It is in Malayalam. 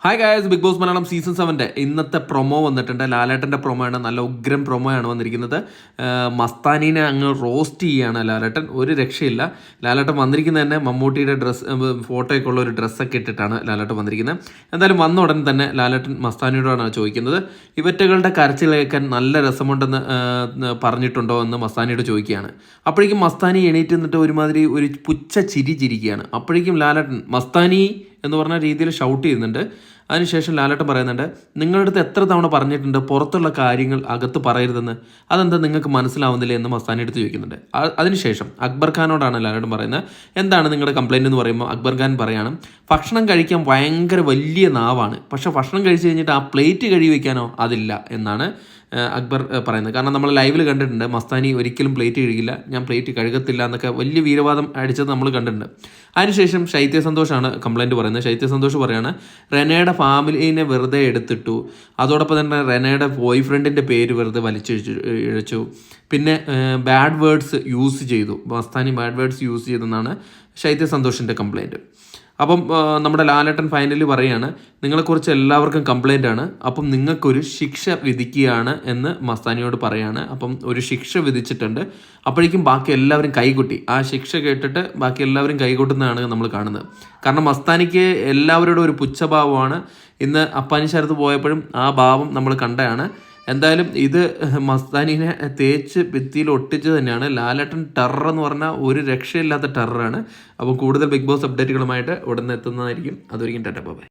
Hi guys, Bigg Boss Malayalam season 7 ഇന്നത്തെ പ്രൊമോ വന്നിട്ടുണ്ട്. ലാലേട്ടൻ്റെ പ്രൊമോ ആണ്, നല്ല ഉഗ്രം പ്രൊമോ ആണ് വന്നിരിക്കുന്നത്. മസ്താനീനെ അങ്ങ് റോസ്റ്റ് ചെയ്യുകയാണ് ലാലേട്ടൻ, ഒരു രക്ഷയില്ല. ലാലേട്ടൻ വന്നിരിക്കുന്നത് തന്നെ മമ്മൂട്ടിയുടെ ഫോട്ടോയൊക്കെ ഉള്ള ഒരു ഡ്രസ്സൊക്കെ ഇട്ടിട്ടാണ് ലാലേട്ടൻ വന്നിരിക്കുന്നത്. എന്തായാലും വന്ന ഉടൻ തന്നെ ലാലേട്ടൻ മസ്താനിയോടാണ് ചോദിക്കുന്നത്, ഇവറ്റകളുടെ കരച്ചിൽ കേൾക്കാൻ നല്ല രസമുണ്ടെന്ന് പറഞ്ഞിട്ടുണ്ടോ എന്ന് മസ്താനിയോട് ചോദിക്കുകയാണ്. അപ്പോഴേക്കും മസ്താനി എണീറ്റ് നിന്നിട്ട് ഒരുമാതിരി ഒരു പുച്ഛ ചിരിക്കുകയാണ്. അപ്പോഴേക്കും ലാലേട്ടൻ മസ്താനി എന്ന് പറഞ്ഞ രീതിയിൽ ഷൗട്ട് ചെയ്യുന്നുണ്ട്. അതിനുശേഷം ലാലേട്ടൻ പറയുന്നുണ്ട്, നിങ്ങളുടെ അടുത്ത് എത്ര തവണ പറഞ്ഞിട്ടുണ്ട് പുറത്തുള്ള കാര്യങ്ങൾ അകത്ത് പറയരുതെന്ന്, അതെന്താ നിങ്ങൾക്ക് മനസ്സിലാവുന്നില്ല എന്ന് മസ്താനി എടുത്ത് ചോദിക്കുന്നുണ്ട്. അതിനുശേഷം അക്ബർ ഖാനോടാണ് ലാലേട്ടൻ പറയുന്നത്, എന്താണ് നിങ്ങളുടെ കംപ്ലയിൻറ്റ് എന്ന് പറയുമ്പോൾ അക്ബർ ഖാൻ പറയാണ്, ഭക്ഷണം കഴിക്കാൻ ഭയങ്കര വലിയ നാവാണ്, പക്ഷേ ഭക്ഷണം കഴിച്ച് കഴിഞ്ഞിട്ട് ആ പ്ലേറ്റ് കഴുകി വയ്ക്കാനോ അതില്ല എന്നാണ് അക്ബർ പറയുന്നത്. കാരണം നമ്മൾ ലൈവിൽ കണ്ടിട്ടുണ്ട്, മസ്താനി ഒരിക്കലും പ്ലേറ്റ് കഴുകില്ല, ഞാൻ പ്ലേറ്റ് കഴുകത്തില്ല എന്നൊക്കെ വലിയ വീരവാദം അടിച്ചത് നമ്മൾ കണ്ടിട്ടുണ്ട്. അതിനുശേഷം ശൈത്യ സന്തോഷാണ് കംപ്ലയിൻറ്റ് പറയുന്നത്. ശൈത്യ സന്തോഷ് പറയാണ്, റെനയുടെ ഫാമിലിനെ വെറുതെ എടുത്തിട്ടു, അതോടൊപ്പം തന്നെ റെനയുടെ ബോയ് ഫ്രണ്ടിൻ്റെ പേര് വെറുതെ വലിച്ചിഴച്ചു, പിന്നെ ബാഡ് വേർഡ്സ് യൂസ് ചെയ്തു, മസ്താനി ബാഡ് വേർഡ്സ് യൂസ് ചെയ്തെന്നാണ് ശൈത്യ സന്തോഷിൻ്റെ കംപ്ലയിൻറ്റ്. അപ്പം നമ്മുടെ ലാലേട്ടൻ ഫൈനലി പറയുകയാണ്, നിങ്ങളെക്കുറിച്ച് എല്ലാവർക്കും കംപ്ലയിൻ്റ് ആണ്, അപ്പം നിങ്ങൾക്കൊരു ശിക്ഷ വിധിക്കുകയാണ് എന്ന് മസ്താനിയോട് പറയാണ്. അപ്പം ഒരു ശിക്ഷ വിധിച്ചിട്ടുണ്ട്. അപ്പോഴേക്കും ബാക്കി എല്ലാവരും കൈകൊട്ടി. ആ ശിക്ഷ കേട്ടിട്ട് ബാക്കി എല്ലാവരും കൈകൊട്ടുന്നതാണ് നമ്മൾ കാണുന്നത്. കാരണം മസ്താനിക്ക് എല്ലാവരോടും ഒരു പുച്ഛഭാവമാണ്. ഇന്ന് അപ്പാനിശരത്ത് പോയപ്പോഴും ആ ഭാവം നമ്മൾ കണ്ടതാണ്. എന്തായാലും ഇത് മസ്താനിനെ തേച്ച് ഭിത്തിയിൽ ഒട്ടിച്ച് തന്നെയാണ്. ലാലേട്ടൻ ടെറർ എന്ന് പറഞ്ഞാൽ ഒരു രക്ഷയില്ലാത്ത ടെററാണ്. അപ്പോൾ കൂടുതൽ ബിഗ് ബോസ് അപ്ഡേറ്റുകളുമായിട്ട് ഉടനെ എത്തുന്നതായിരിക്കും. അതൊരിക്കും ടാറ്റ ബൈ.